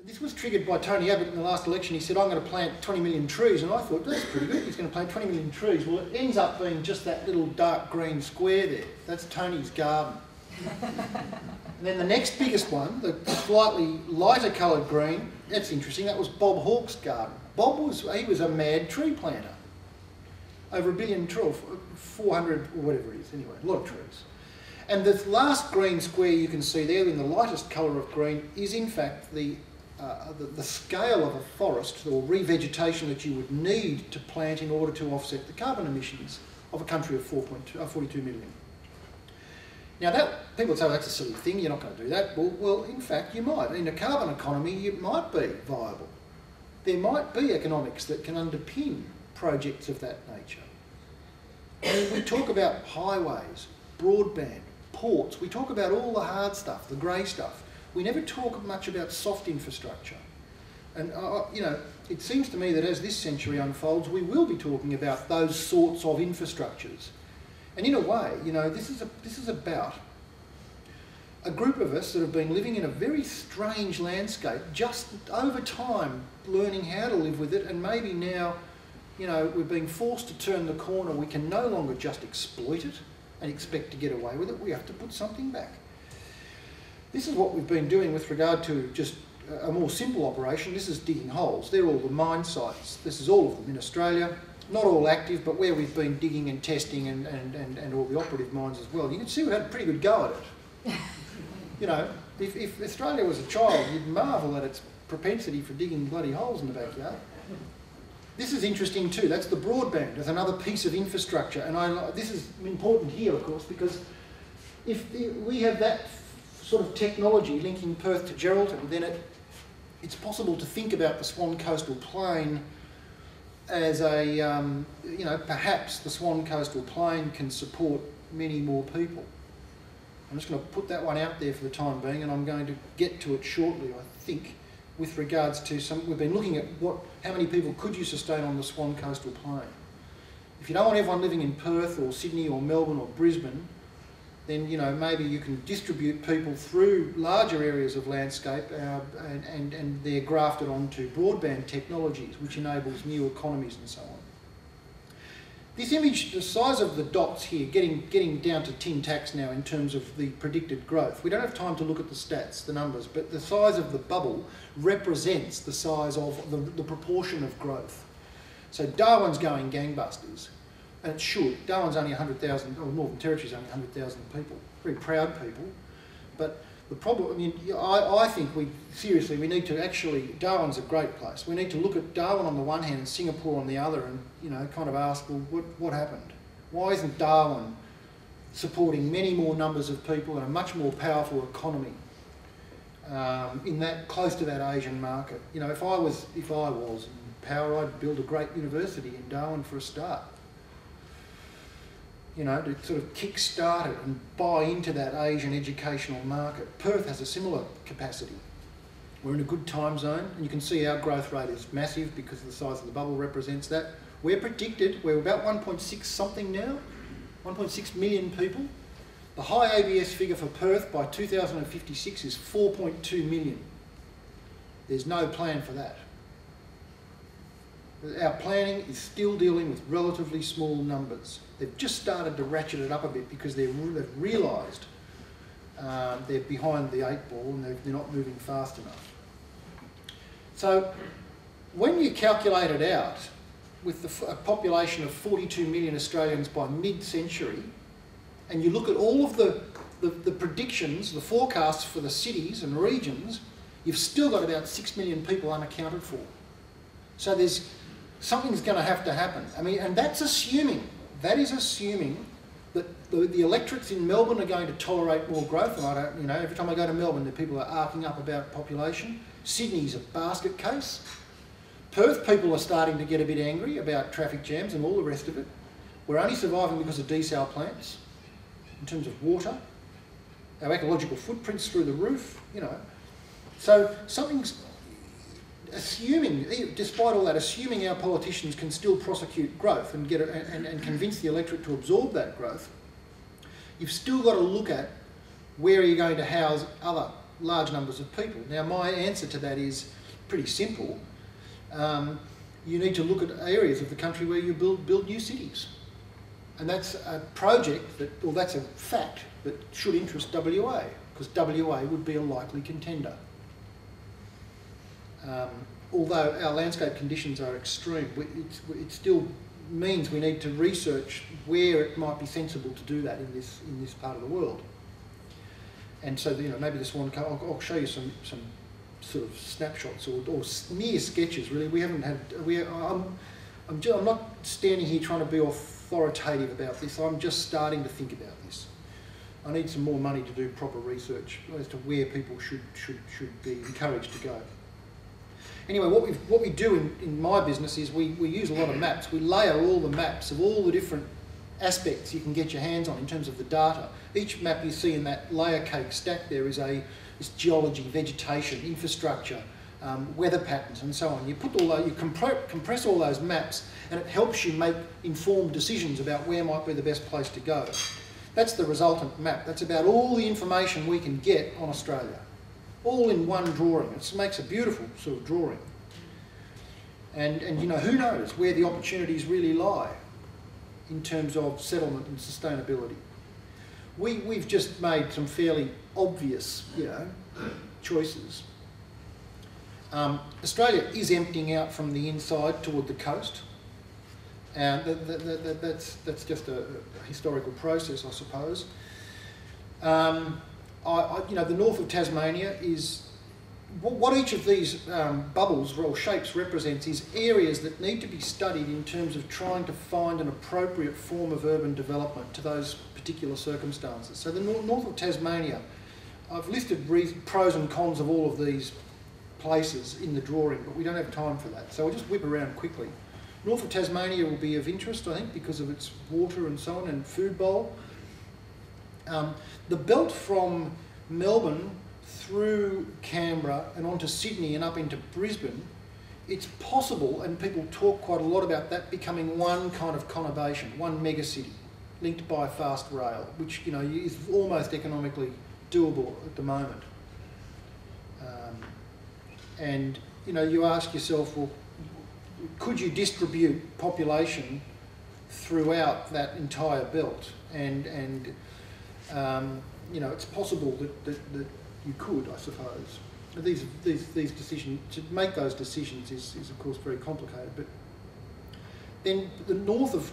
This was triggered by Tony Abbott in the last election. He said, I'm going to plant 20 million trees. And I thought, that's pretty good. He's going to plant 20 million trees. Well, it ends up being just that little dark green square there. That's Tony's garden. And then the next biggest one, the slightly lighter coloured green, that's interesting. That was Bob Hawke's garden. He was a mad tree planter. Over 1 billion trees, 400 or whatever it is, anyway, a lot of trees. And the last green square you can see there in the lightest colour of green is in fact the scale of a forest or revegetation that you would need to plant in order to offset the carbon emissions of a country of 42 million. Now people say, well, that's a silly thing, you're not going to do that. Well, in fact, you might. In a carbon economy, it might be viable. There might be economics that can underpin projects of that nature. And we talk about highways, broadband, ports. We talk about all the hard stuff, the grey stuff. We never talk much about soft infrastructure. And, you know, it seems to me that as this century unfolds, we will be talking about those sorts of infrastructures. And in a way, you know, this is about a group of us that have been living in a very strange landscape, just over time learning how to live with it, and maybe now, you know, we're being forced to turn the corner. We can no longer just exploit it and expect to get away with it. We have to put something back. This is what we've been doing with regard to just a more simple operation. This is digging holes. They're all the mine sites. This is all of them in Australia. Not all active, but where we've been digging and testing and all the operative mines as well. You can see we've had a pretty good go at it. You know, if Australia was a child, you'd marvel at its propensity for digging bloody holes in the backyard. This is interesting too. That's the broadband. There's another piece of infrastructure. And this is important here, of course, because if we have that sort of technology linking Perth to Geraldton, then it's possible to think about the Swan Coastal Plain as a, you know, perhaps the Swan Coastal Plain can support many more people. I'm just going to put that one out there for the time being, and I'm going to get to it shortly, I think, with regards to we've been looking at how many people could you sustain on the Swan Coastal Plain. If you don't want everyone living in Perth or Sydney or Melbourne or Brisbane, then, you know, maybe you can distribute people through larger areas of landscape and they're grafted onto broadband technologies, which enables new economies and so on. This image, the size of the dots here, getting down to tin tacks now in terms of the predicted growth. We don't have time to look at the stats, the numbers, but the size of the bubble represents the size of the proportion of growth. So Darwin's going gangbusters. And it should. Darwin's only 100,000, or Northern Territory's only 100,000 people. Very proud people. But the problem, I mean, I think we need to actually, Darwin's a great place. We need to look at Darwin on the one hand and Singapore on the other and, you know, kind of ask, well, what happened? Why isn't Darwin supporting many more numbers of people and a much more powerful economy close to that Asian market? You know, if I was in power, I'd build a great university in Darwin for a start. You know, to sort of kick-start it and buy into that Asian educational market. Perth has a similar capacity. We're in a good time zone, and you can see our growth rate is massive because the size of the bubble represents that. We're about 1.6 something now, 1.6 million people. The high ABS figure for Perth by 2056 is 4.2 million. There's no plan for that. Our planning is still dealing with relatively small numbers. They've just started to ratchet it up a bit because they've realised they're behind the 8 ball and they're not moving fast enough. So when you calculate it out with a population of 42 million Australians by mid-century, and you look at all of the predictions, the forecasts for the cities and regions, you've still got about 6 million people unaccounted for. So something's going to have to happen. I mean, and that is assuming that the electorates in Melbourne are going to tolerate more growth. And I don't, you know, every time I go to Melbourne, the people are arcing up about population. Sydney's a basket case. Perth people are starting to get a bit angry about traffic jams and all the rest of it. We're only surviving because of desal plants in terms of water. Our ecological footprint's through the roof, you know. So something's despite all that, assuming our politicians can still prosecute growth and and convince the electorate to absorb that growth, you've still got to look at where are you going to house other large numbers of people. Now my answer to that is pretty simple. You need to look at areas of the country where you build new cities. And that's a project that, or that's a fact that should interest WA, because WA would be a likely contender. Although our landscape conditions are extreme, it still means we need to research where it might be sensible to do that in this part of the world. And so, you know, maybe this one, I'll show you some sort of snapshots or mere sketches. Really, we haven't had. I'm not standing here trying to be authoritative about this. I'm just starting to think about this. I need some more money to do proper research as to where people should be encouraged to go. Anyway, what we do in my business is we use a lot of maps. We layer all the maps of all the different aspects you can get your hands on in terms of the data. Each map you see in that layer cake stack there is this geology, vegetation, infrastructure, weather patterns and so on. You put all you compress all those maps and it helps you make informed decisions about where might be the best place to go. That's the resultant map. That's about all the information we can get on Australia, all in one drawing. It makes a beautiful sort of drawing. And you know, who knows where the opportunities really lie in terms of settlement and sustainability. We've just made some fairly obvious, you know, choices. Australia is emptying out from the inside toward the coast, and that's just a historical process, I suppose. You know, the north of Tasmania is what each of these bubbles or shapes represents is areas that need to be studied in terms of trying to find an appropriate form of urban development to those particular circumstances. So the north of Tasmania, I've listed pros and cons of all of these places in the drawing, but we don't have time for that, so I'll just whip around quickly. North of Tasmania will be of interest, I think, because of its water and so on, and food bowl. The belt from Melbourne through Canberra and onto Sydney and up into Brisbane, it's possible, and people talk quite a lot about that becoming one kind of conurbation, one megacity linked by fast rail, which, you know, is almost economically doable at the moment. And, you know, you ask yourself, well, could you distribute population throughout that entire belt? And you know, it's possible that you could, I suppose. These decisions, to make those decisions is of course very complicated. But then the north of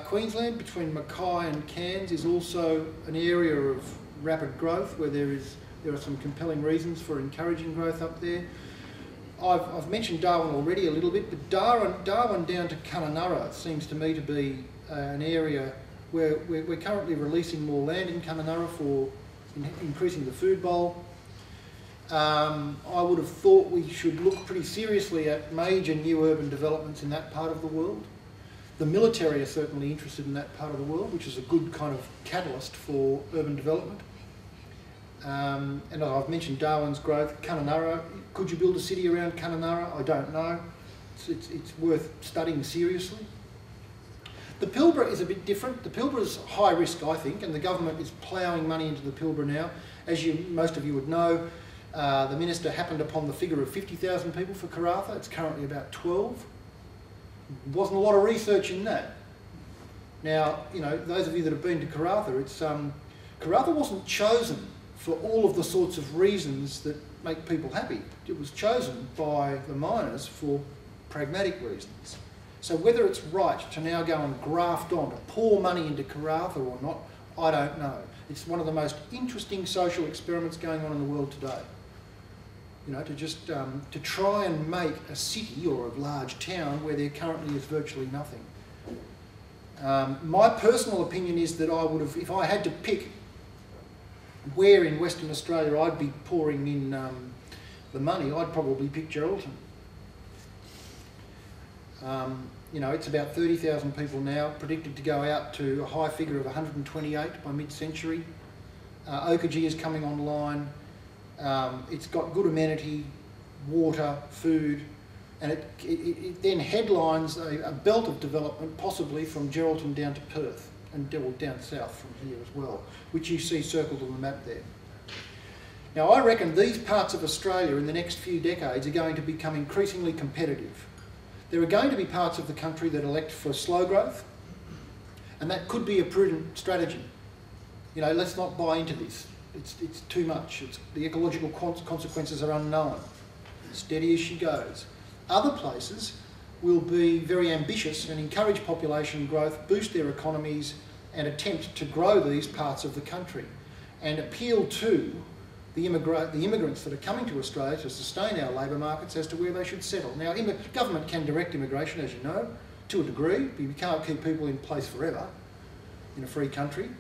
Queensland, between Mackay and Cairns, is also an area of rapid growth where there are some compelling reasons for encouraging growth up there. I've mentioned Darwin already a little bit, but Darwin down to Kununurra seems to me to be an area where we're currently releasing more land in Kununurra for increasing the food bowl. I would have thought we should look pretty seriously at major new urban developments in that part of the world. The military are certainly interested in that part of the world, which is a good kind of catalyst for urban development. And I've mentioned Darwin's growth. Kununurra, could you build a city around Kununurra? I don't know. It's worth studying seriously. The Pilbara is a bit different. The Pilbara is high risk, I think, and the government is ploughing money into the Pilbara now. As most of you would know, the minister happened upon the figure of 50,000 people for Karratha. It's currently about 12. Wasn't a lot of research in that. Now, you know, those of you that have been to Karratha, Karratha wasn't chosen for all of the sorts of reasons that make people happy. It was chosen by the miners for pragmatic reasons. So whether it's right to now go and graft on, to pour money into Karratha or not, I don't know. It's one of the most interesting social experiments going on in the world today. You know, to just to try and make a city or a large town where there currently is virtually nothing. My personal opinion is that I would have, if I had to pick where in Western Australia I'd be pouring in the money, I'd probably pick Geraldton. You know, it's about 30,000 people now, predicted to go out to a high figure of 128 by mid-century. Oakajee is coming online. It's got good amenity, water, food, and it then headlines a belt of development, possibly from Geraldton down to Perth, and down south from here as well, which you see circled on the map there. Now, I reckon these parts of Australia in the next few decades are going to become increasingly competitive. There are going to be parts of the country that elect for slow growth, and that could be a prudent strategy. You know, let's not buy into this. It's too much. The ecological consequences are unknown. Steady as she goes. Other places will be very ambitious and encourage population growth, boost their economies, and attempt to grow these parts of the country and appeal to the immigrants that are coming to Australia to sustain our labour markets as to where they should settle. Now, government can direct immigration, as you know, to a degree, but you can't keep people in place forever in a free country.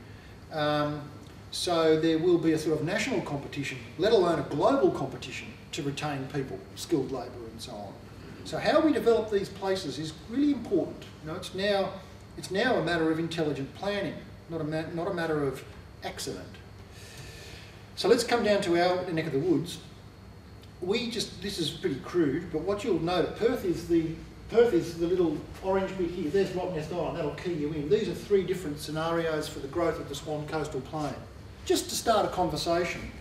So there will be a sort of national competition, let alone a global competition, to retain people, skilled labour and so on. So how we develop these places is really important. You know, it's now a matter of intelligent planning, not a matter of accident. So let's come down to our neck of the woods. This is pretty crude, but what you'll note, Perth is the little orange bit here. There's Rottnest Island, that'll key you in. These are 3 different scenarios for the growth of the Swan Coastal Plain. Just to start a conversation,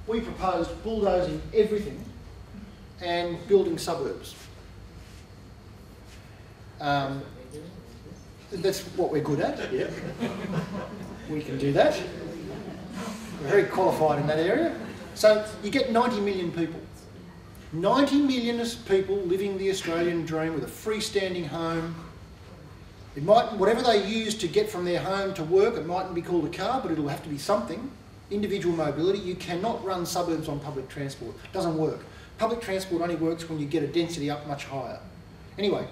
we proposed bulldozing everything and building suburbs. That's what we're good at, yeah. We can do that. We're very qualified in that area. So you get 90 million people. 90 million people living the Australian dream with a freestanding home. It might, whatever they use to get from their home to work, it mightn't be called a car, but it'll have to be something. Individual mobility. You cannot run suburbs on public transport. It doesn't work. Public transport only works when you get a density up much higher. Anyway,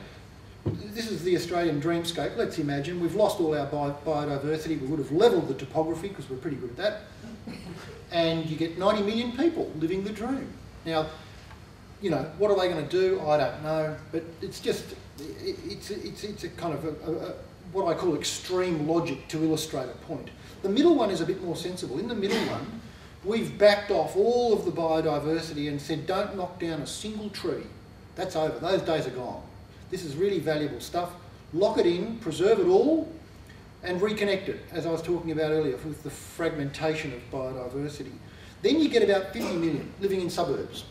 this is the Australian dreamscape. Let's imagine we've lost all our biodiversity. We would have levelled the topography because we're pretty good at that. And you get 90 million people living the dream. Now, you know, what are they going to do? I don't know. But it's just, it's a kind of what I call extreme logic to illustrate a point. The middle one is a bit more sensible. In the middle one, we've backed off all of the biodiversity and said, don't knock down a single tree. That's over. Those days are gone. This is really valuable stuff. Lock it in, preserve it all, and reconnect it, as I was talking about earlier, with the fragmentation of biodiversity. Then you get about 50 million living in suburbs.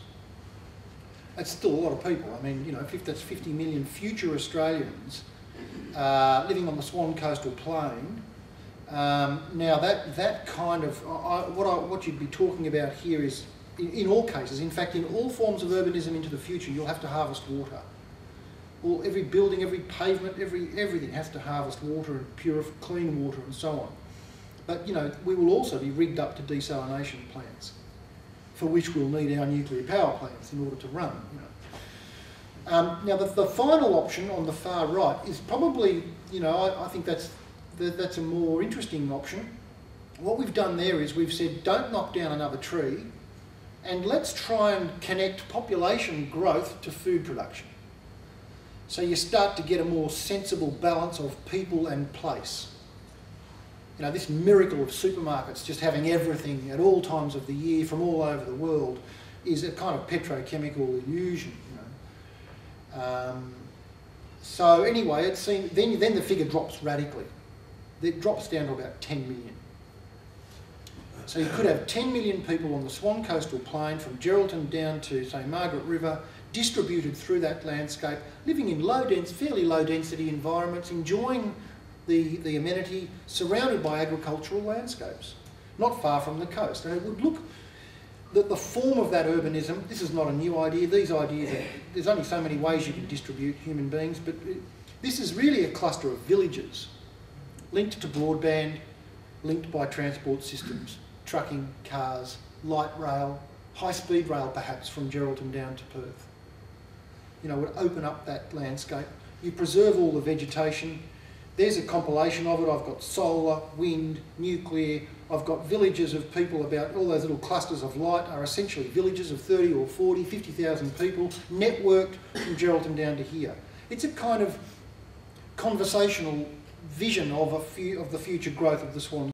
That's still a lot of people. I mean, you know, that's 50 million future Australians living on the Swan Coastal Plain. Now that kind of, what you'd be talking about here is, in all cases, in fact, in all forms of urbanism into the future, you'll have to harvest water. Well, every building, every pavement, everything has to harvest water and purify, clean water and so on. But, you know, we will also be rigged up to desalination plants, for which we'll need our nuclear power plants in order to run, you know. Now, the final option on the far right is probably, you know, I think that's a more interesting option. What we've done there is we've said, don't knock down another tree, and let's try and connect population growth to food production. So you start to get a more sensible balance of people and place. You know, this miracle of supermarkets just having everything at all times of the year from all over the world is a kind of petrochemical illusion, you know. So anyway, it seems, then the figure drops radically. It drops down to about 10 million. So you could have 10 million people on the Swan Coastal Plain from Geraldton down to, say, Margaret River, distributed through that landscape, living in fairly low density environments, enjoying the amenity, surrounded by agricultural landscapes, not far from the coast. And it would look, the form of that urbanism, this is not a new idea, these ideas, there's only so many ways you can distribute human beings, but this is really a cluster of villages, linked to broadband, linked by transport systems, trucking, cars, light rail, high-speed rail perhaps from Geraldton down to Perth. You know, would open up that landscape. You preserve all the vegetation. There's a compilation of it. I've got solar, wind, nuclear. I've got villages of people about, all those little clusters of light are essentially villages of 30 or 40, 50,000 people, networked from Geraldton down to here. It's a kind of conversational vision of the future growth of the Swan